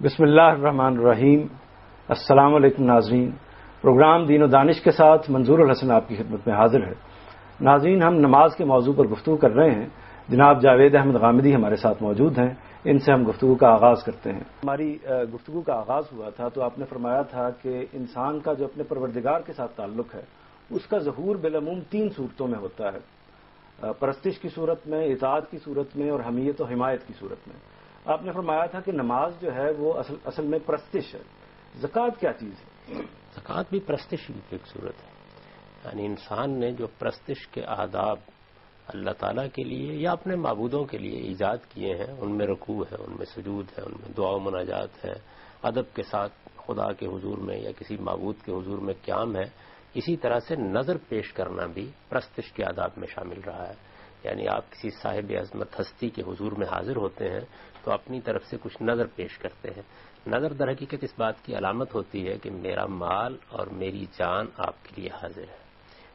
بسم اللہ الرحمن الرحیم۔ السلام علیکم ناظرین، پروگرام دین و دانش کے ساتھ منظور الحسن آپ کی خدمت میں حاضر ہے۔ ناظرین، ہم نماز کے موضوع پر گفتگو کر رہے ہیں۔ جناب جاوید احمد غامدی ہمارے ساتھ موجود ہیں، ان سے ہم گفتگو کا آغاز کرتے ہیں۔ ہماری گفتگو کا آغاز ہوا تھا تو آپ نے فرمایا تھا کہ انسان کا جو اپنے پروردگار کے ساتھ تعلق ہے اس کا ظہور بالعموم تین صورتوں میں ہوتا ہے، پرستش کی صورت میں، اطاعت کی صورت میں اور حمیت و حمایت کی صورت میں۔ آپ نے فرمایا تھا کہ نماز جو ہے وہ اصل میں پرستش ہے۔ زکوٰۃ کیا چیز ہے؟ زکوٰۃ بھی پرستش کی ایک صورت ہے، یعنی انسان نے جو پرستش کے آداب اللہ تعالیٰ کے لیے یا اپنے معبودوں کے لیے ایجاد کیے ہیں، ان میں رکوع ہے، ان میں سجود ہے، ان میں دعا و مناجات ہے، ادب کے ساتھ خدا کے حضور میں یا کسی معبود کے حضور میں قیام ہے، اسی طرح سے نظر پیش کرنا بھی پرستش کے آداب میں شامل رہا ہے۔ یعنی آپ کسی صاحب عظمت ہستی کے حضور میں حاضر ہوتے ہیں تو اپنی طرف سے کچھ نظر پیش کرتے ہیں۔ نظر در حقیقت اس بات کی علامت ہوتی ہے کہ میرا مال اور میری جان آپ کے لیے حاضر ہے۔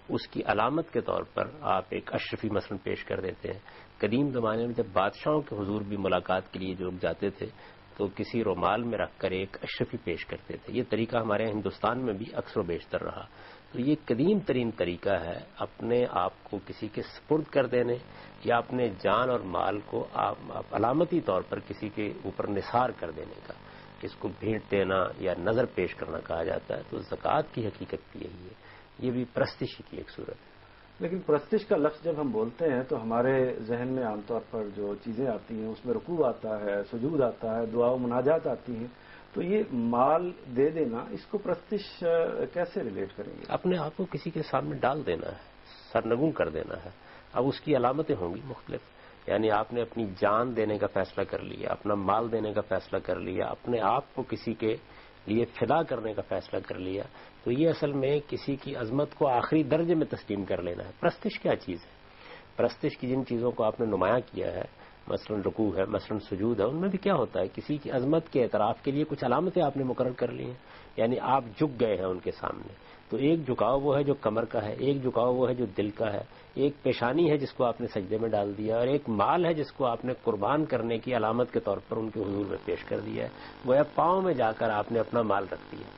اس کی علامت کے طور پر آپ ایک اشرفی مثلا پیش کر دیتے ہیں۔ قدیم زمانے میں جب بادشاہوں کے حضور بھی ملاقات کے لیے لوگ جاتے تھے تو کسی رومال میں رکھ کر ایک اشرفی پیش کرتے تھے۔ یہ طریقہ ہمارے ہندوستان میں بھی اکثر و بیشتر رہا۔ تو یہ قدیم ترین طریقہ ہے اپنے آپ کو کسی کے سپرد کر دینے یا اپنے جان اور مال کو علامتی طور پر کسی کے اوپر نثار کر دینے کا، اس کو بھیٹ دینا یا نظر پیش کرنا کہا جاتا ہے۔ تو زکوٰۃ کی حقیقت بھی یہی ہے، یہ بھی پرستش کی ایک صورت ہے۔ لیکن پرستش کا لفظ جب ہم بولتے ہیں تو ہمارے ذہن میں عام طور پر جو چیزیں آتی ہیں اس میں رکوع آتا ہے، سجود آتا ہے، دعا و مناجات آتی ہیں۔ تو یہ مال دے دینا، اس کو پرستش کیسے ریلیٹ کریں گے؟ اپنے آپ کو کسی کے سامنے ڈال دینا ہے، سرنگوں کر دینا ہے۔ اب اس کی علامتیں ہوں گی مختلف، یعنی آپ نے اپنی جان دینے کا فیصلہ کر لیا، اپنا مال دینے کا فیصلہ کر لیا، اپنے آپ کو کسی کے لیے فدا کرنے کا فیصلہ کر لیا، تو یہ اصل میں کسی کی عظمت کو آخری درجے میں تسلیم کر لینا ہے۔ پرستش کیا چیز ہے؟ پرستش کی جن چیزوں کو آپ نے نمایاں کیا ہے، مثلا رکوع ہے، مثلا سجود ہے، ان میں بھی کیا ہوتا ہے، کسی کی عظمت کے اعتراف کے لیے کچھ علامتیں آپ نے مقرر کر لی ہیں، یعنی آپ جھک گئے ہیں ان کے سامنے۔ تو ایک جھکاؤ وہ ہے جو کمر کا ہے، ایک جھکاؤ وہ ہے جو دل کا ہے، ایک پیشانی ہے جس کو آپ نے سجدے میں ڈال دیا، اور ایک مال ہے جس کو آپ نے قربان کرنے کی علامت کے طور پر ان کے حضور میں پیش کر دیا ہے۔ گویا پاؤں میں جا کر آپ نے اپنا مال رکھ دیا۔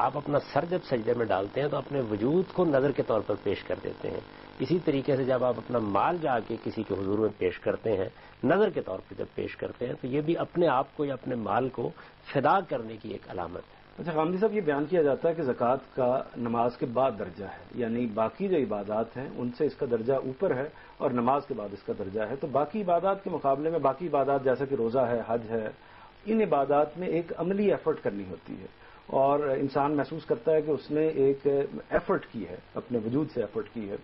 آپ اپنا سر جب سجدے میں ڈالتے ہیں تو اپنے وجود کو نظر کے طور پر پیش کر دیتے ہیں۔ اسی طریقے سے جب آپ اپنا مال جا کے کسی کے حضور میں پیش کرتے ہیں، نظر کے طور پر جب پیش کرتے ہیں، تو یہ بھی اپنے آپ کو یا اپنے مال کو فدا کرنے کی ایک علامت ہے۔ اچھا غامدی صاحب، یہ بیان کیا جاتا ہے کہ زکوٰۃ کا نماز کے بعد درجہ ہے، یعنی باقی جو عبادات ہیں ان سے اس کا درجہ اوپر ہے اور نماز کے بعد اس کا درجہ ہے۔ تو باقی عبادات کے مقابلے میں باقی عبادات جیسا کہ روزہ ہے، حج ہے، ان عبادات میں ایک عملی ایفرٹ کرنی ہوتی ہے اور انسان محسوس کرتا ہے کہ اس نے ایک ایفرٹ کی ہے، اپنے وجود سے ایفرٹ کی ہے،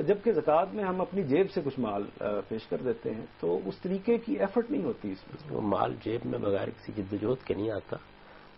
جبکہ زکوٰۃ میں ہم اپنی جیب سے کچھ مال پیش کر دیتے ہیں، تو اس طریقے کی ایفرٹ نہیں ہوتی اس میں۔ وہ مال جیب میں بغیر کسی جدوجہد کے نہیں آتا،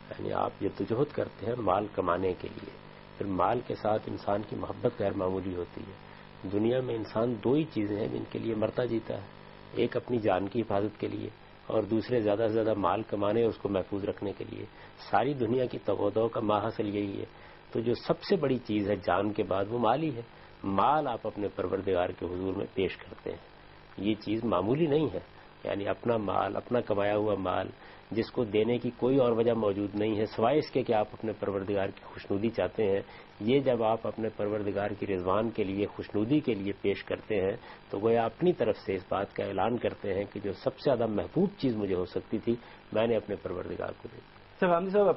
یعنی آپ جدوجہد کرتے ہیں مال کمانے کے لیے، پھر مال کے ساتھ انسان کی محبت غیر معمولی ہوتی ہے۔ دنیا میں انسان دو ہی چیزیں ہیں جن کے لیے مرتا جیتا ہے، ایک اپنی جان کی حفاظت کے لیے اور دوسرے زیادہ سے زیادہ مال کمانے اور اس کو محفوظ رکھنے کے لیے۔ ساری دنیا کی تغودو کا ماحصل یہی ہے۔ تو جو سب سے بڑی چیز ہے جان کے بعد وہ مال ہی ہے۔ مال آپ اپنے پروردگار کے حضور میں پیش کرتے ہیں، یہ چیز معمولی نہیں ہے، یعنی اپنا مال، اپنا کمایا ہوا مال جس کو دینے کی کوئی اور وجہ موجود نہیں ہے سوائے اس کے کہ آپ اپنے پروردگار کی خوشنودی چاہتے ہیں، یہ جب آپ اپنے پروردگار کی رضوان کے لیے، خوشنودی کے لیے پیش کرتے ہیں تو گویا اپنی طرف سے اس بات کا اعلان کرتے ہیں کہ جو سب سے زیادہ محبوب چیز مجھے ہو سکتی تھی میں نے اپنے پروردگار کو دی۔ سر غامدی صاحب،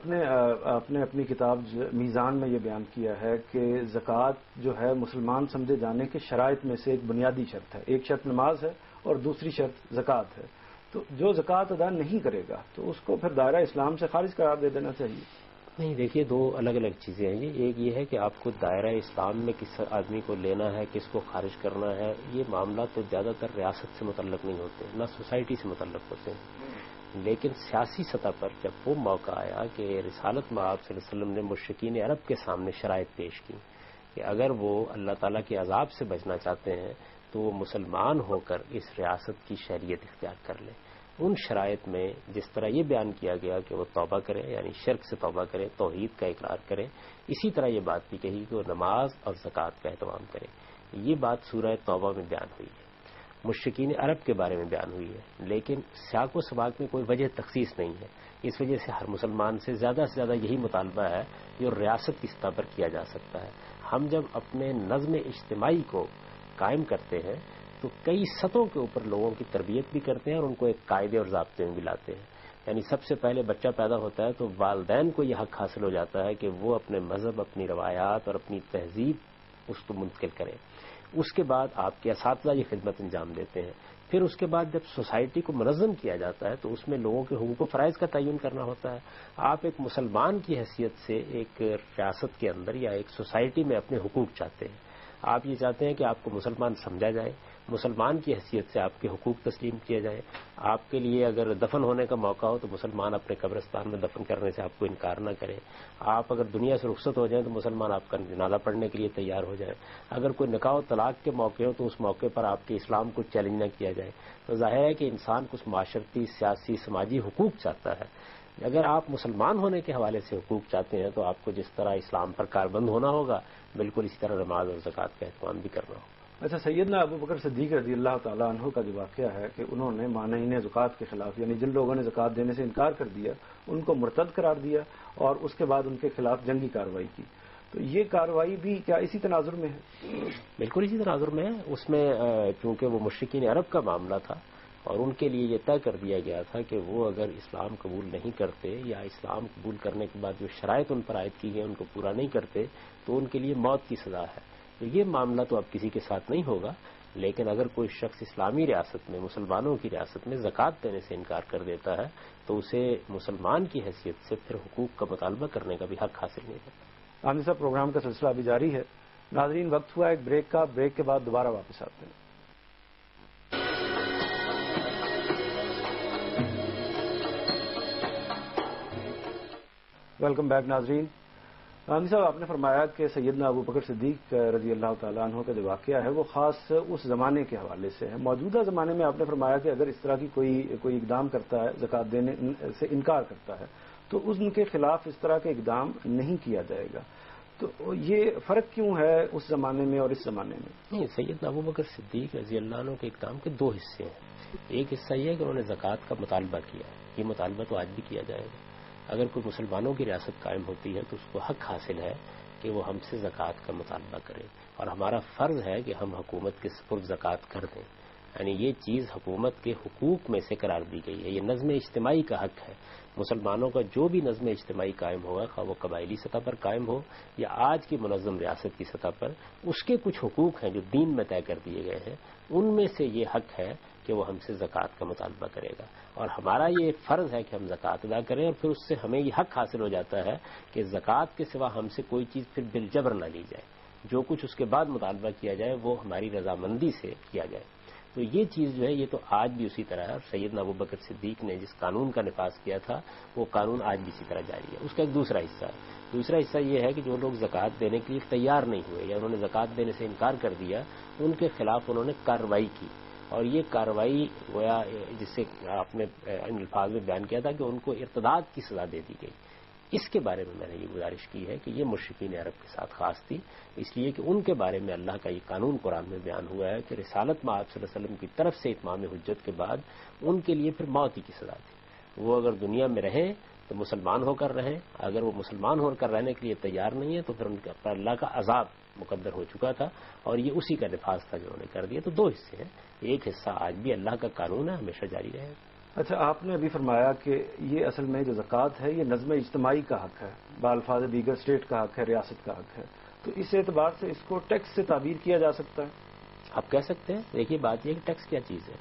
آپ نے اپنی کتاب میزان میں یہ بیان کیا ہے کہ زکوٰۃ جو ہے مسلمان سمجھے جانے کے شرائط میں سے ایک بنیادی شرط ہے، ایک شرط نماز ہے اور دوسری شرط زکوٰۃ ہے۔ تو جو زکوٰۃ ادا نہیں کرے گا تو اس کو پھر دائرہ اسلام سے خارج قرار دے دینا چاہیے؟ نہیں، دیکھیے دو الگ الگ چیزیں ہیں۔ ایک یہ ہے کہ آپ کو دائرہ اسلام میں کس آدمی کو لینا ہے، کس کو خارج کرنا ہے، یہ معاملہ تو زیادہ تر ریاست سے متعلق نہیں ہوتے، نہ سوسائٹی سے متعلق ہوتے ہیں۔ لیکن سیاسی سطح پر جب وہ موقع آیا کہ رسالت مآب صلی اللہ علیہ وسلم نے مشرکین عرب کے سامنے شرائط پیش کی کہ اگر وہ اللہ تعالیٰ کے عذاب سے بچنا چاہتے ہیں تو وہ مسلمان ہو کر اس ریاست کی شہریت اختیار کر لیں، ان شرائط میں جس طرح یہ بیان کیا گیا کہ وہ توبہ کریں، یعنی شرک سے توبہ کریں، توحید کا اقرار کریں، اسی طرح یہ بات بھی کہی کہ وہ نماز اور زکوٰۃ کا اہتمام کریں۔ یہ بات سورہ توبہ میں بیان ہوئی ہے۔ مشرکین عرب کے بارے میں بیان ہوئی ہے، لیکن سیاق و سباق میں کوئی وجہ تخصیص نہیں ہے. اس وجہ سے ہر مسلمان سے زیادہ یہی مطالبہ ہے جو ریاست کی سطح پر کیا جا سکتا ہے. ہم جب اپنے نظم اجتماعی کو قائم کرتے ہیں تو کئی سطحوں کے اوپر لوگوں کی تربیت بھی کرتے ہیں اور ان کو ایک قاعدے اور ضابطے میں بھی لاتے ہیں. یعنی سب سے پہلے بچہ پیدا ہوتا ہے تو والدین کو یہ حق حاصل ہو جاتا ہے کہ وہ اپنے مذہب، اپنی روایات اور اپنی تہذیب اس کو منتقل کریں. اس کے بعد آپ کے اساتذہ یہ خدمت انجام دیتے ہیں. پھر اس کے بعد جب سوسائٹی کو منظم کیا جاتا ہے تو اس میں لوگوں کے حقوق و فرائض کا تعین کرنا ہوتا ہے. آپ ایک مسلمان کی حیثیت سے ایک ریاست کے اندر یا ایک سوسائٹی میں اپنے حقوق چاہتے ہیں. آپ یہ چاہتے ہیں کہ آپ کو مسلمان سمجھا جائے، مسلمان کی حیثیت سے آپ کے حقوق تسلیم کیے جائیں. آپ کے لیے اگر دفن ہونے کا موقع ہو تو مسلمان اپنے قبرستان میں دفن کرنے سے آپ کو انکار نہ کرے. آپ اگر دنیا سے رخصت ہو جائیں تو مسلمان آپ کا جنازہ پڑھنے کے لیے تیار ہو جائیں. اگر کوئی نکاح و طلاق کے موقع ہو تو اس موقع پر آپ کے اسلام کو چیلنج نہ کیا جائے. تو ظاہر ہے کہ انسان کچھ معاشرتی، سیاسی، سماجی حقوق چاہتا ہے. اگر آپ مسلمان ہونے کے حوالے سے حقوق چاہتے ہیں تو آپ کو جس طرح اسلام پر کاربند ہونا ہوگا، بالکل اسی طرح نماز اور زکوٰۃ کا اہتمام بھی کرنا ہوگا. اچھا، سیدنا ابو بکر صدیق رضی اللہ تعالیٰ عنہ کا جو واقعہ ہے کہ انہوں نے مانعین زکوٰۃ کے خلاف، یعنی جن لوگوں نے زکوٰۃ دینے سے انکار کر دیا ان کو مرتد قرار دیا اور اس کے بعد ان کے خلاف جنگی کارروائی کی. تو یہ کارروائی بھی کیا اسی تناظر میں ہے؟ بالکل اسی تناظر میں ہے. اس میں چونکہ وہ مشرکین عرب کا معاملہ تھا اور ان کے لیے یہ طے کر دیا گیا تھا کہ وہ اگر اسلام قبول نہیں کرتے یا اسلام قبول کرنے کے بعد جو شرائط ان پر عائد کی گئی ان کو پورا نہیں کرتے تو ان کے لیے موت کی سزا ہے. تو یہ معاملہ تو اب کسی کے ساتھ نہیں ہوگا، لیکن اگر کوئی شخص اسلامی ریاست میں، مسلمانوں کی ریاست میں زکوٰۃ دینے سے انکار کر دیتا ہے تو اسے مسلمان کی حیثیت سے پھر حقوق کا مطالبہ کرنے کا بھی حق حاصل نہیں ہوتا. عامر صاحب، پروگرام کا سلسلہ ابھی جاری ہے. ناظرین، وقت ہوا ایک بریک کا. بریک کے بعد دوبارہ واپس آتے ہیں. ویلکم بیک ناظرین. عامر صاحب، آپ نے فرمایا کہ سیدنا ابو بکر صدیق رضی اللہ تعالیٰ عنہ کا جو واقعہ ہے وہ خاص اس زمانے کے حوالے سے ہے. موجودہ زمانے میں آپ نے فرمایا کہ اگر اس طرح کی کوئی اقدام کرتا ہے، زکوٰۃ دینے سے انکار کرتا ہے، تو ان کے خلاف اس طرح کے اقدام نہیں کیا جائے گا. تو یہ فرق کیوں ہے اس زمانے میں اور اس زمانے میں؟ نہیں، سیدنا ابو بکر صدیق رضی اللہ عنہ کے اقدام کے دو حصے ہیں. ایک حصہ یہ ہے کہ انہوں نے زکوٰۃ کا مطالبہ کیا. یہ مطالبہ تو آج بھی کیا جائے گا. اگر کوئی مسلمانوں کی ریاست قائم ہوتی ہے تو اس کو حق حاصل ہے کہ وہ ہم سے زکوٰۃ کا مطالبہ کرے اور ہمارا فرض ہے کہ ہم حکومت کے سپرد زکوٰۃ کر دیں. یعنی یہ چیز حکومت کے حقوق میں سے قرار دی گئی ہے. یہ نظم اجتماعی کا حق ہے. مسلمانوں کا جو بھی نظم اجتماعی قائم ہوگا، خواہ وہ قبائلی سطح پر قائم ہو یا آج کی منظم ریاست کی سطح پر، اس کے کچھ حقوق ہیں جو دین میں طے کر دیے گئے ہیں. ان میں سے یہ حق ہے کہ وہ ہم سے زکوٰۃ کا مطالبہ کرے گا اور ہمارا یہ فرض ہے کہ ہم زکوٰۃ ادا کریں اور پھر اس سے ہمیں یہ حق حاصل ہو جاتا ہے کہ زکوٰۃ کے سوا ہم سے کوئی چیز پھر بالجبر نہ لی جائے. جو کچھ اس کے بعد مطالبہ کیا جائے وہ ہماری رضامندی سے کیا جائے. تو یہ چیز جو ہے یہ تو آج بھی اسی طرح ہے. اور سیدنا ابو بکر صدیق نے جس قانون کا نفاذ کیا تھا وہ قانون آج بھی اسی طرح جاری ہے. اس کا ایک دوسرا حصہ ہے. دوسرا حصہ یہ ہے کہ جو لوگ زکوٰۃ دینے کے لیے تیار نہیں ہوئے یا انہوں نے زکوٰۃ دینے سے انکار کر دیا، ان کے خلاف انہوں نے کارروائی کی. اور یہ کارروائی گویا جس سے آپ نے ان الفاظ میں بیان کیا تھا کہ ان کو ارتداد کی سزا دے دی گئی. اس کے بارے میں میں نے یہ گزارش کی ہے کہ یہ مشرکین عرب کے ساتھ خاص تھی، اس لیے کہ ان کے بارے میں اللہ کا یہ قانون قرآن میں بیان ہوا ہے کہ رسالت میں آپ صلی اللہ علیہ وسلم کی طرف سے اتمام حجت کے بعد ان کے لیے پھر موت ہی کی سزا تھی. وہ اگر دنیا میں رہیں تو مسلمان ہو کر رہیں، اگر وہ مسلمان ہو کر رہنے کے لیے تیار نہیں ہے تو پھر ان پر اللہ کا عذاب مقدر ہو چکا تھا اور یہ اسی کا نفاذ تھا جو انہوں نے کر دیا. تو دو حصے ہیں. ایک حصہ آج بھی اللہ کا قانون ہے، ہمیشہ جاری رہے. اچھا، آپ نے ابھی فرمایا کہ یہ اصل میں جو زکوٰۃ ہے یہ نظم اجتماعی کا حق ہے، بالفاظ دیگر اسٹیٹ کا حق ہے، ریاست کا حق ہے. تو اس اعتبار سے اس کو ٹیکس سے تعبیر کیا جا سکتا ہے؟ آپ کہہ سکتے ہیں. دیکھیے بات یہ کہ ٹیکس کیا چیز ہے.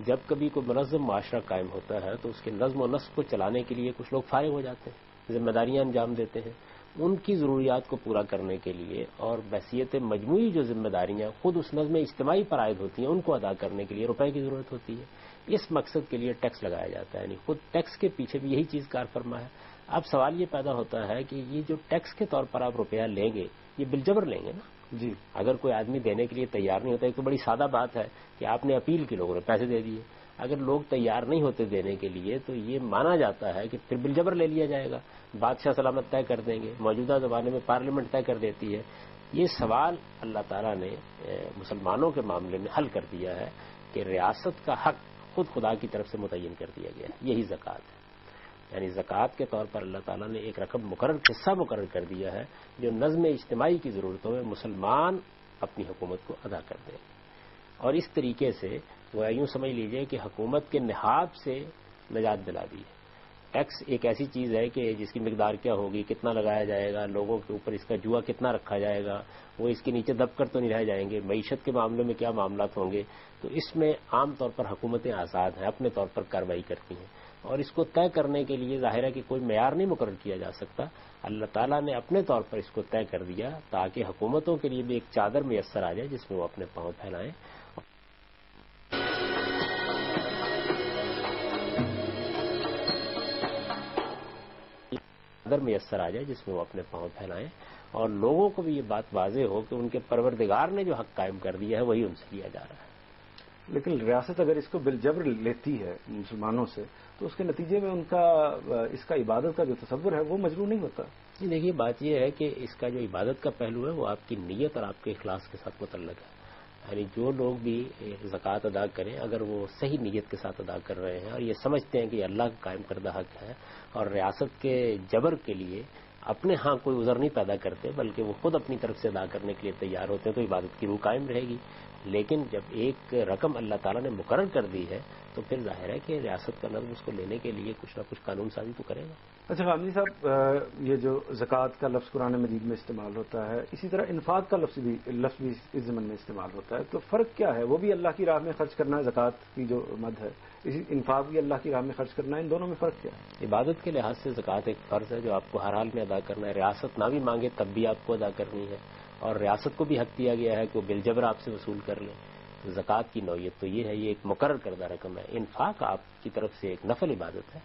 جب کبھی کوئی منظم معاشرہ قائم ہوتا ہے تو اس کے نظم و نسق کو چلانے کے لیے کچھ لوگ فارغ ہو جاتے ہیں، ذمہ داریاں انجام دیتے ہیں. ان کی ضروریات کو پورا کرنے کے لیے اور بحیثیت مجموعی جو ذمہ داریاں خود اس نظم اجتماعی پر عائد ہوتی ہیں ان کو ادا کرنے کے لیے روپے کی ضرورت ہوتی ہے. اس مقصد کے لیے ٹیکس لگایا جاتا ہے. یعنی خود ٹیکس کے پیچھے بھی یہی چیز کار فرما ہے. اب سوال یہ پیدا ہوتا ہے کہ یہ جو ٹیکس کے طور پر آپ روپیہ لیں گے یہ بالجبر لیں گے نا؟ جی. اگر کوئی آدمی دینے کے لیے تیار نہیں ہوتا، ایک تو بڑی سادہ بات ہے کہ آپ نے اپیل کی، لوگوں نے پیسے دے دیے. اگر لوگ تیار نہیں ہوتے دینے کے لیے تو یہ مانا جاتا ہے کہ پھر بالجبر لے لیا جائے گا. بادشاہ سلامت طے کر دیں گے. موجودہ زمانے میں پارلیمنٹ طے کر دیتی ہے. یہ سوال اللہ تعالیٰ نے مسلمانوں کے معاملے میں حل کر دیا ہے کہ ریاست کا حق خود خدا کی طرف سے متعین کر دیا گیا ہے، یہی زکوٰۃ ہے. یعنی زکوٰۃ کے طور پر اللہ تعالیٰ نے ایک رقم حصہ مقرر کر دیا ہے جو نظم اجتماعی کی ضرورتوں میں مسلمان اپنی حکومت کو ادا کر دیں. اور اس طریقے سے وہ یوں سمجھ لیجئے کہ حکومت کے نہاد سے نجات دلا دی ہے. ٹیکس ایک ایسی چیز ہے کہ جس کی مقدار کیا ہوگی، کتنا لگایا جائے گا، لوگوں کے اوپر اس کا جوا کتنا رکھا جائے گا، وہ اس کے نیچے دب کر تو نہیں رہ جائیں گے، معیشت کے معاملے میں کیا معاملات ہوں گے. تو اس میں عام طور پر حکومتیں آزاد ہیں، اپنے طور پر کارروائی کرتی ہیں، اور اس کو طے کرنے کے لیے ظاہر ہے کہ کوئی معیار نہیں مقرر کیا جا سکتا. اللہ تعالیٰ نے اپنے طور پر اس کو طے کر دیا تاکہ حکومتوں کے لیے بھی ایک چادر میسر آ جائے جس میں وہ اپنے پاؤں پھیلائیں. میسر آ جائے جس میں وہ اپنے پاؤں پھیلائیں اور لوگوں کو بھی یہ بات واضح ہو کہ ان کے پروردگار نے جو حق قائم کر دیا ہے وہی ان سے لیا جا رہا ہے. لیکن ریاست اگر اس کو بالجبر لیتی ہے مسلمانوں سے تو اس کے نتیجے میں ان کا اس کا عبادت کا جو تصور ہے وہ مجروح نہیں ہوتا. جی دیکھیے، بات یہ ہے کہ اس کا جو عبادت کا پہلو ہے وہ آپ کی نیت اور آپ کے اخلاص کے ساتھ متعلق ہے. یعنی جو لوگ بھی زکوٰۃ ادا کریں اگر وہ صحیح نیت کے ساتھ ادا کر رہے ہیں اور یہ سمجھتے ہیں کہ یہ اللہ کا قائم کردہ حق ہے اور ریاست کے جبر کے لیے اپنے ہاں کوئی عذر نہیں پیدا کرتے بلکہ وہ خود اپنی طرف سے ادا کرنے کے لیے تیار ہوتے ہیں، تو عبادت کی روح قائم رہے گی. لیکن جب ایک رقم اللہ تعالیٰ نے مقرر کر دی ہے تو پھر ظاہر ہے کہ ریاست کا نظم اس کو لینے کے لیے کچھ نہ کچھ قانون سازی تو کرے گا. اچھا غامدی صاحب، یہ جو زکوٰۃ کا لفظ قرآن مجید میں استعمال ہوتا ہے، اسی طرح انفاق کا لفظ بھی اس ضمن میں استعمال ہوتا ہے، تو فرق کیا ہے؟ وہ بھی اللہ کی راہ میں خرچ کرنا ہے، زکوٰۃ کی جو مد ہے، اسی انفاق بھی اللہ کی راہ میں خرچ کرنا ہے، ان دونوں میں فرق کیا ہے؟ عبادت کے لحاظ سے زکوٰۃ ایک فرض ہے جو آپ کو ہر حال میں ادا کرنا ہے. ریاست نہ بھی مانگے تب بھی آپ کو ادا کرنی ہے اور ریاست کو بھی حق دیا گیا ہے کہ وہ بالجبر آپ سے وصول کر لیں. زکوٰۃ کی نوعیت تو یہ ہے، یہ ایک مقرر کردہ رقم ہے. انفاق آپ کی طرف سے ایک نفل عبادت ہے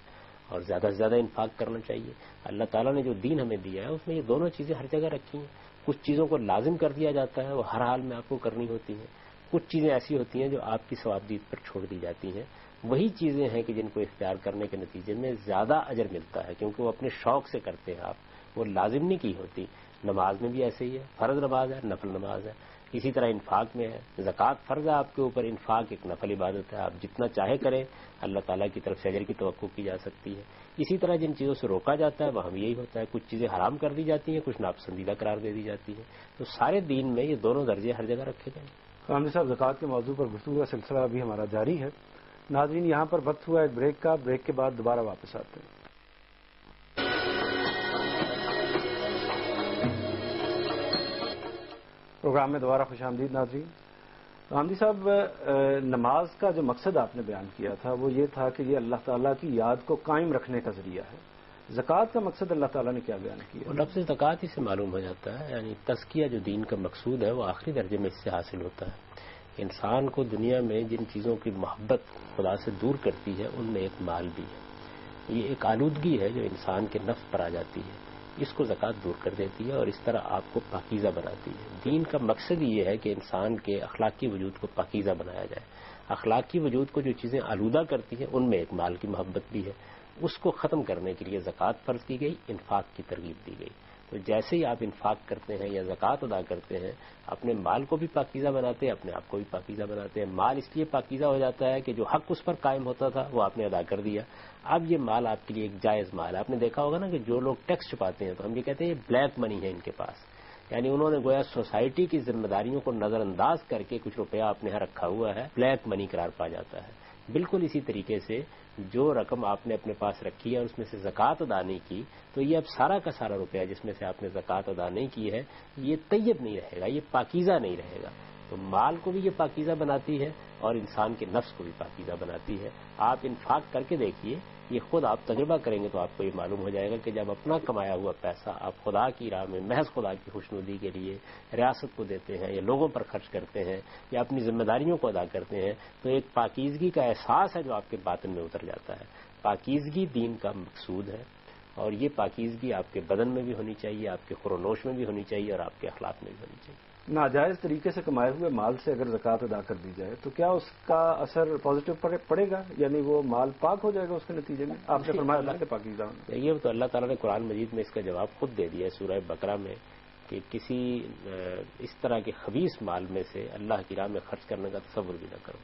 اور زیادہ سے زیادہ انفاق کرنا چاہیے. اللہ تعالیٰ نے جو دین ہمیں دیا ہے اس میں یہ دونوں چیزیں ہر جگہ رکھی ہیں. کچھ چیزوں کو لازم کر دیا جاتا ہے، وہ ہر حال میں آپ کو کرنی ہوتی ہیں. کچھ چیزیں ایسی ہوتی ہیں جو آپ کی ثوابدید پر چھوڑ دی جاتی ہیں. وہی چیزیں ہیں کہ جن کو اختیار کرنے کے نتیجے میں زیادہ اجر ملتا ہے کیونکہ وہ اپنے شوق سے کرتے ہیں، آپ وہ لازم نہیں کی ہوتی. نماز میں بھی ایسے ہی ہے، فرض نماز ہے، نفل نماز ہے. اسی طرح انفاق میں ہے، زکوٰۃ فرض ہے آپ کے اوپر، انفاق ایک نفل عبادت ہے. آپ جتنا چاہے کریں، اللہ تعالیٰ کی طرف سے اجر کی توقع کی جا سکتی ہے. اسی طرح جن چیزوں سے روکا جاتا ہے وہاں بھی یہی ہوتا ہے. کچھ چیزیں حرام کر دی جاتی ہیں، کچھ ناپسندیدہ قرار دے دی جاتی ہیں. تو سارے دین میں یہ دونوں درجے ہر جگہ رکھے گئے. غامدی صاحب، زکوٰۃ کے موضوع پر گفتگو کا سلسلہ ابھی ہمارا جاری ہے. ناظرین، یہاں پر وقت ہوا ایک بریک کا، بریک کے بعد دوبارہ واپس آتے ہیں. پروگرام میں دوبارہ خوش آمدید ناظرین. غامدی صاحب، نماز کا جو مقصد آپ نے بیان کیا تھا وہ یہ تھا کہ یہ اللہ تعالیٰ کی یاد کو قائم رکھنے کا ذریعہ ہے. زکوٰۃ کا مقصد اللہ تعالیٰ نے کیا بیان کیا؟ لفظ زکوٰۃ ہی سے معلوم ہو جاتا ہے. یعنی تزکیہ جو دین کا مقصود ہے وہ آخری درجے میں اس سے حاصل ہوتا ہے. انسان کو دنیا میں جن چیزوں کی محبت خدا سے دور کرتی ہے ان میں ایک مال بھی ہے. یہ ایک آلودگی ہے جو انسان کے نفس پر آ جاتی ہے، اس کو زکوٰۃ دور کر دیتی ہے اور اس طرح آپ کو پاکیزہ بناتی ہے. دین کا مقصد یہ ہے کہ انسان کے اخلاقی وجود کو پاکیزہ بنایا جائے. اخلاقی وجود کو جو چیزیں آلودہ کرتی ہیں ان میں ایک مال کی محبت بھی ہے. اس کو ختم کرنے کے لیے زکوٰۃ فرض کی گئی، انفاق کی ترغیب دی گئی. تو جیسے ہی آپ انفاق کرتے ہیں یا زکوٰۃ ادا کرتے ہیں اپنے مال کو بھی پاکیزہ بناتے ہیں، اپنے آپ کو بھی پاکیزہ بناتے ہیں. مال اس لیے پاکیزہ ہو جاتا ہے کہ جو حق اس پر قائم ہوتا تھا وہ آپ نے ادا کر دیا. اب یہ مال آپ کے لیے ایک جائز مال ہے. آپ نے دیکھا ہوگا نا کہ جو لوگ ٹیکس چھپاتے ہیں تو ہم یہ کہتے ہیں یہ بلیک منی ہے ان کے پاس. یعنی انہوں نے گویا سوسائٹی کی ذمہ داریوں کو نظر انداز کر کے کچھ روپیہ اپنے یہاں رکھا ہوا ہے، بلیک منی قرار پا جاتا ہے. بالکل اسی طریقے سے جو رقم آپ نے اپنے پاس رکھی ہے اور اس میں سے زکوٰۃ ادا نہیں کی تو یہ اب سارا کا سارا روپیہ جس میں سے آپ نے زکوٰۃ ادا نہیں کی ہے یہ طیب نہیں رہے گا، یہ پاکیزہ نہیں رہے گا. تو مال کو بھی یہ پاکیزہ بناتی ہے اور انسان کے نفس کو بھی پاکیزہ بناتی ہے. آپ انفاق کر کے دیکھیے، یہ خود آپ تجربہ کریں گے تو آپ کو یہ معلوم ہو جائے گا کہ جب اپنا کمایا ہوا پیسہ آپ خدا کی راہ میں محض خدا کی خوشنودی کے لیے ریاست کو دیتے ہیں یا لوگوں پر خرچ کرتے ہیں یا اپنی ذمہ داریوں کو ادا کرتے ہیں تو ایک پاکیزگی کا احساس ہے جو آپ کے باطن میں اتر جاتا ہے. پاکیزگی دین کا مقصود ہے اور یہ پاکیزگی آپ کے بدن میں بھی ہونی چاہیے، آپ کے خورونوش میں بھی ہونی چاہیے اور آپ کے اخلاق میں بھی ہونی چاہیے. ناجائز طریقے سے کمائے ہوئے مال سے اگر زکوٰۃ ادا کر دی جائے تو کیا اس کا اثر پازیٹو پڑے گا؟ یعنی وہ مال پاک ہو جائے گا اس کے نتیجے میں؟ آپ نے فرمایا اللہ کے پاکیزہ ہونا. یہ تو اللہ تعالیٰ نے قرآن مجید میں اس کا جواب خود دے دیا ہے. سورہ بقرہ میں کہ کسی اس طرح کے خبیث مال میں سے اللہ کی راہ میں خرچ کرنے کا تصور بھی نہ کرو.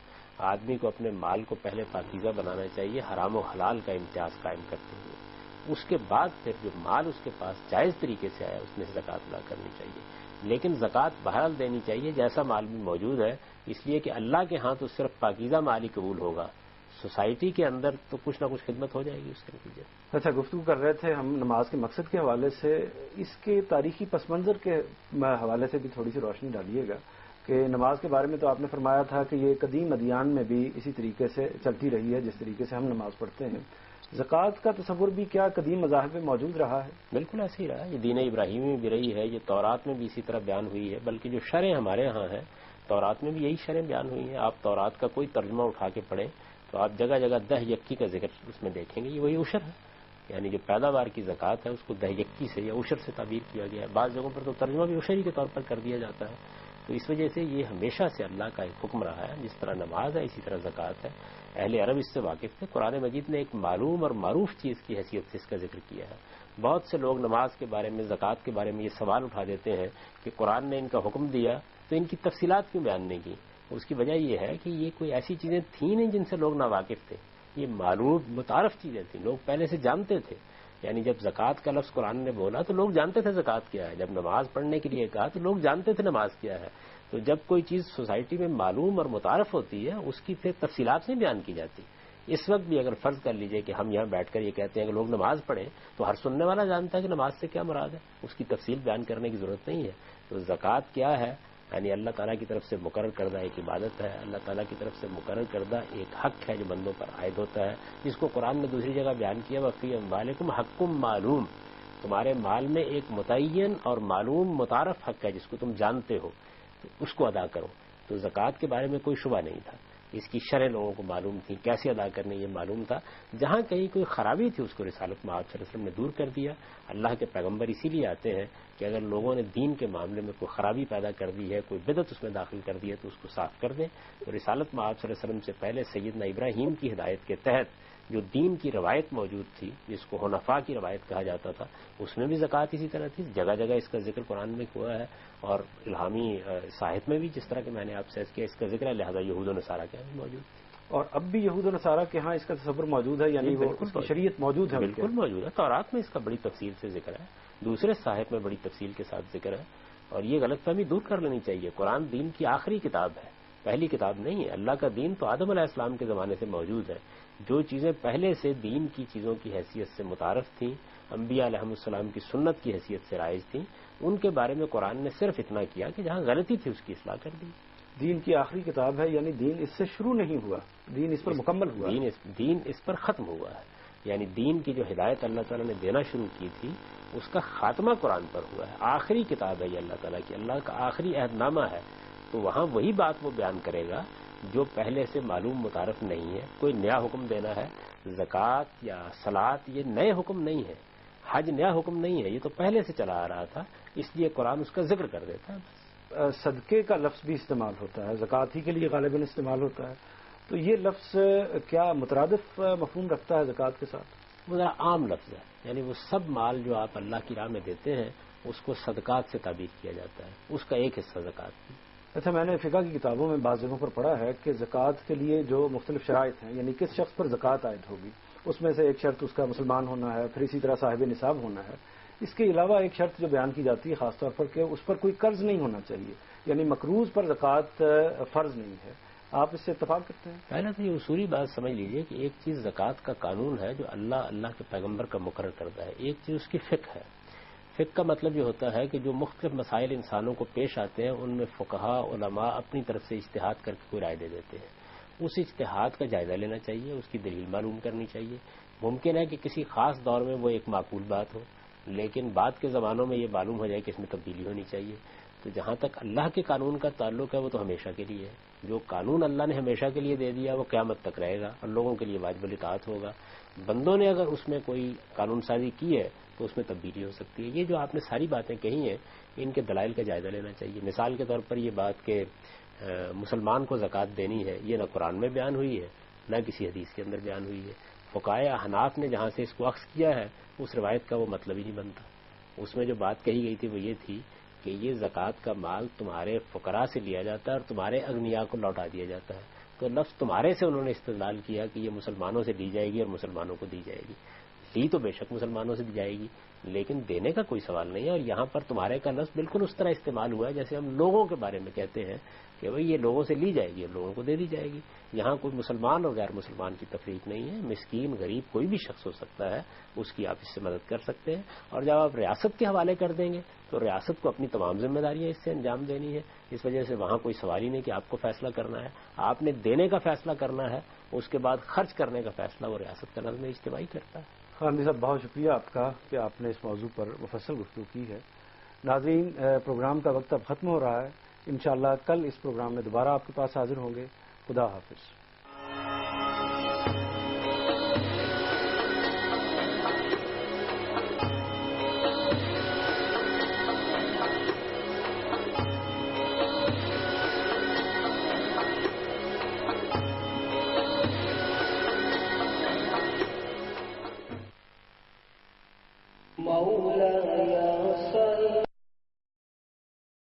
آدمی کو اپنے مال کو پہلے پاکیزہ بنانا چاہیے حرام و حلال کا امتیاز قائم کرتے ہوئے. اس کے بعد پھر جو مال اس کے پاس جائز طریقے سے آیا اس میں زکوٰۃ ادا کرنی چاہیے. لیکن زکوٰۃ بہرحال دینی چاہیے جیسا مال بھی موجود ہے، اس لیے کہ اللہ کے ہاں تو صرف پاکیزہ مال ہی قبول ہوگا. سوسائٹی کے اندر تو کچھ نہ کچھ خدمت ہو جائے گی اس کے نتیجے. اچھا، گفتگو کر رہے تھے ہم نماز کے مقصد کے حوالے سے، اس کے تاریخی پس منظر کے حوالے سے بھی تھوڑی سی روشنی ڈالیے گا کہ نماز کے بارے میں تو آپ نے فرمایا تھا کہ یہ قدیم ادیان میں بھی اسی طریقے سے چلتی رہی ہے جس طریقے سے ہم نماز پڑھتے ہیں. زکوٰۃ کا تصور بھی کیا قدیم مذاہب میں موجود رہا ہے؟ بالکل ایسے ہی رہا. یہ دین ابراہیمی میں بھی رہی ہے، یہ تورات میں بھی اسی طرح بیان ہوئی ہے، بلکہ جو شرح ہمارے ہاں ہے تورات میں بھی یہی شرح بیان ہوئی ہیں. آپ تورات کا کوئی ترجمہ اٹھا کے پڑھیں تو آپ جگہ جگہ دہ یکی کا ذکر اس میں دیکھیں گے. یہ وہی عشر ہے، یعنی جو پیداوار کی زکوٰۃ ہے اس کو دہ یکی سے یا عشر سے تعبیر کیا گیا ہے. بعض جگہوں پر تو ترجمہ بھی عشری کے طور پر کر دیا جاتا ہے. تو اس وجہ سے یہ ہمیشہ سے اللہ کا ایک حکم رہا ہے. جس طرح نماز ہے اسی طرح زکوٰۃ ہے. اہل عرب اس سے واقف تھے. قرآن مجید نے ایک معلوم اور معروف چیز کی حیثیت سے اس کا ذکر کیا ہے. بہت سے لوگ نماز کے بارے میں، زکوٰۃ کے بارے میں یہ سوال اٹھا دیتے ہیں کہ قرآن نے ان کا حکم دیا تو ان کی تفصیلات کیوں بیان نہیں کی. اس کی وجہ یہ ہے کہ یہ کوئی ایسی چیزیں تھیں نہیں جن سے لوگ ناواقف تھے. یہ معلوم متعارف چیزیں تھیں، لوگ پہلے سے جانتے تھے. یعنی جب زکوٰۃ کا لفظ قرآن نے بولا تو لوگ جانتے تھے زکوٰۃ کیا ہے. جب نماز پڑھنے کے لیے کہا تو لوگ جانتے تھے نماز کیا ہے. تو جب کوئی چیز سوسائٹی میں معلوم اور متعارف ہوتی ہے اس کی پھر تفصیلات نہیں بیان کی جاتی. اس وقت بھی اگر فرض کر لیجئے کہ ہم یہاں بیٹھ کر یہ کہتے ہیں کہ لوگ نماز پڑھیں تو ہر سننے والا جانتا ہے کہ نماز سے کیا مراد ہے، اس کی تفصیل بیان کرنے کی ضرورت نہیں ہے. تو زکوٰۃ کیا ہے؟ یعنی اللہ تعالیٰ کی طرف سے مقرر کردہ ایک عبادت ہے، اللہ تعالیٰ کی طرف سے مقرر کردہ ایک حق ہے جو بندوں پر عائد ہوتا ہے، جس کو قرآن نے دوسری جگہ بیان کیا وفی اموالکم حقم معلوم. تمہارے مال میں ایک متعین اور معلوم متعارف حق ہے جس کو تم جانتے ہو، تو اس کو ادا کرو. تو زکوٰۃ کے بارے میں کوئی شبہ نہیں تھا. اس کی شرح لوگوں کو معلوم تھی، کیسے ادا کرنے یہ معلوم تھا. جہاں کہیں کوئی خرابی تھی اس کو رسالت میں آپ صلی اللہ علیہ وسلم نے دور کر دیا. اللہ کے پیغمبر اسی لیے آتے ہیں کہ اگر لوگوں نے دین کے معاملے میں کوئی خرابی پیدا کر دی ہے، کوئی بدعت اس میں داخل کر دی ہے تو اس کو صاف کر دیں. تو رسالت میں آپ صلی اللہ علیہ وسلم سے پہلے سیدنا ابراہیم کی ہدایت کے تحت جو دین کی روایت موجود تھی، جس کو حنفاء کی روایت کہا جاتا تھا، اس میں بھی زکوٰۃ اسی طرح تھی. جگہ جگہ اس کا ذکر قرآن میں ہوا ہے اور الہامی صاحب میں بھی جس طرح کہ میں نے آپ سے کیا اس کا ذکر ہے، لہذا یہود و نصارہ کے بھی موجود ہے. اور اب بھی یہود و نصارہ کے ہاں اس کا تصور موجود ہے، یعنی وہ اس کی شریعت موجود ہے. بالکل موجود ہے. تورات میں اس کا بڑی تفصیل سے ذکر ہے، دوسرے صحائف میں بڑی تفصیل کے ساتھ ذکر ہے. اور یہ غلط فہمی دور کر لینی چاہیے. قرآن دین کی آخری کتاب ہے، پہلی کتاب نہیں ہے. اللہ کا دین تو آدم علیہ السلام کے زمانے سے موجود ہے. جو چیزیں پہلے سے دین کی چیزوں کی حیثیت سے متعارف تھیں، انبیاء علیہ السلام کی سنت کی حیثیت سے رائج تھیں، ان کے بارے میں قرآن نے صرف اتنا کیا کہ جہاں غلطی تھی اس کی اصلاح کر دی. دین کی آخری کتاب ہے، یعنی دین اس سے شروع نہیں ہوا، دین اس پر مکمل ہوا. دین اس پر ختم ہوا ہے. یعنی دین کی جو ہدایت اللہ تعالیٰ نے دینا شروع کی تھی اس کا خاتمہ قرآن پر ہوا ہے. آخری کتاب ہے یہ اللہ تعالیٰ کی، اللہ کا آخری عہد نامہ ہے. تو وہاں وہی بات وہ بیان کرے گا جو پہلے سے معلوم متعارف نہیں ہے. کوئی نیا حکم دینا ہے، زکوٰۃ یا صلاۃ یہ نئے حکم نہیں ہے، حج نیا حکم نہیں ہے، یہ تو پہلے سے چلا آ رہا تھا، اس لیے قرآن اس کا ذکر کر دیتا ہے. صدقے کا لفظ بھی استعمال ہوتا ہے، زکوٰۃ ہی کے لیے غالباً استعمال ہوتا ہے. تو یہ لفظ کیا مترادف مفہوم رکھتا ہے زکوٰۃ کے ساتھ؟ وہ ذرا عام لفظ ہے. یعنی وہ سب مال جو آپ اللہ کی راہ میں دیتے ہیں اس کو صدقات سے تعبیر کیا جاتا ہے، اس کا ایک حصہ زکوٰۃ کی. اچھا، میں نے فقہ کی کتابوں میں بعض جگہوں پر پڑھا ہے کہ زکوٰۃ کے لیے جو مختلف شرائط ہیں، یعنی کس شخص پر زکوٰۃ عائد ہوگی، اس میں سے ایک شرط اس کا مسلمان ہونا ہے، پھر اسی طرح صاحب نصاب ہونا ہے. اس کے علاوہ ایک شرط جو بیان کی جاتی ہے خاص طور پر کہ اس پر کوئی قرض نہیں ہونا چاہیے، یعنی مقروض پر زکوٰۃ فرض نہیں ہے. آپ اس سے اتفاق کرتے ہیں؟ پہلے تو یہ اصولی بات سمجھ لیجئے کہ ایک چیز زکوٰۃ کا قانون ہے جو اللہ کے پیغمبر کا مقرر کرتا ہے، ایک چیز اس کی فقہ ہے. فقہ کا مطلب یہ ہوتا ہے کہ جو مختلف مسائل انسانوں کو پیش آتے ہیں ان میں فقہاء علماء اپنی طرف سے اجتہاد کر کے کوئی رائے دے دیتے ہیں. اس اجتہاد کا جائزہ لینا چاہیے، اس کی دلیل معلوم کرنی چاہیے. ممکن ہے کہ کسی خاص دور میں وہ ایک معقول بات ہو، لیکن بعد کے زمانوں میں یہ معلوم ہو جائے کہ اس میں تبدیلی ہونی چاہیے. تو جہاں تک اللہ کے قانون کا تعلق ہے وہ تو ہمیشہ کے لیے ہے. جو قانون اللہ نے ہمیشہ کے لیے دے دیا وہ قیامت تک رہے گا اور لوگوں کے لیے واجب الاطاعت ہوگا. بندوں نے اگر اس میں کوئی قانون سازی کی ہے تو اس میں تبدیلی ہو سکتی ہے. یہ جو آپ نے ساری باتیں کہی ہیں ان کے دلائل کا جائزہ لینا چاہیے. مثال کے طور پر یہ بات کہ مسلمان کو زکوٰۃ دینی ہے، یہ نہ قرآن میں بیان ہوئی ہے نہ کسی حدیث کے اندر بیان ہوئی ہے. فقہائے احناف نے جہاں سے اس کو اخذ کیا ہے اس روایت کا وہ مطلب ہی نہیں بنتا. اس میں جو بات کہی گئی تھی وہ یہ تھی کہ یہ زکوٰۃ کا مال تمہارے فقراء سے لیا جاتا ہے اور تمہارے اغنیاء کو لوٹا دیا جاتا ہے، تو لفظ تمہارے سے انہوں نے استدلال کیا کہ یہ مسلمانوں سے لی جائے گی اور مسلمانوں کو دی جائے گی. لی تو بے شک مسلمانوں سے دی جائے گی، لیکن دینے کا کوئی سوال نہیں ہے. اور یہاں پر تمہارے کا لفظ بالکل اس طرح استعمال ہوا ہے جیسے ہم لوگوں کے بارے میں کہتے ہیں کہ بھئی یہ لوگوں سے لی جائے گی اور لوگوں کو دے دی جائے گی. یہاں کوئی مسلمان اور غیر مسلمان کی تفریق نہیں ہے. مسکین غریب کوئی بھی شخص ہو سکتا ہے، اس کی آپ اس سے مدد کر سکتے ہیں. اور جب آپ ریاست کے حوالے کر دیں گے تو ریاست کو اپنی تمام ذمہ داریاں اس سے انجام دینی ہے. اس وجہ سے وہاں کوئی سوال ہی نہیں کہ آپ کو فیصلہ کرنا ہے. آپ نے دینے کا فیصلہ کرنا ہے، اس کے بعد خرچ کرنے کا فیصلہ وہ ریاست کا نظم اجتماعی کرتا ہے. خاندی صاحب، بہت شکریہ آپ کا کہ آپ نے اس موضوع پر مفصل گفتگو کی ہے. ناظرین، پروگرام کا وقت اب ختم ہو رہا ہے. انشاءاللہ کل اس پروگرام میں دوبارہ آپ کے پاس حاضر ہوں گے. خدا حافظ. مولاي صل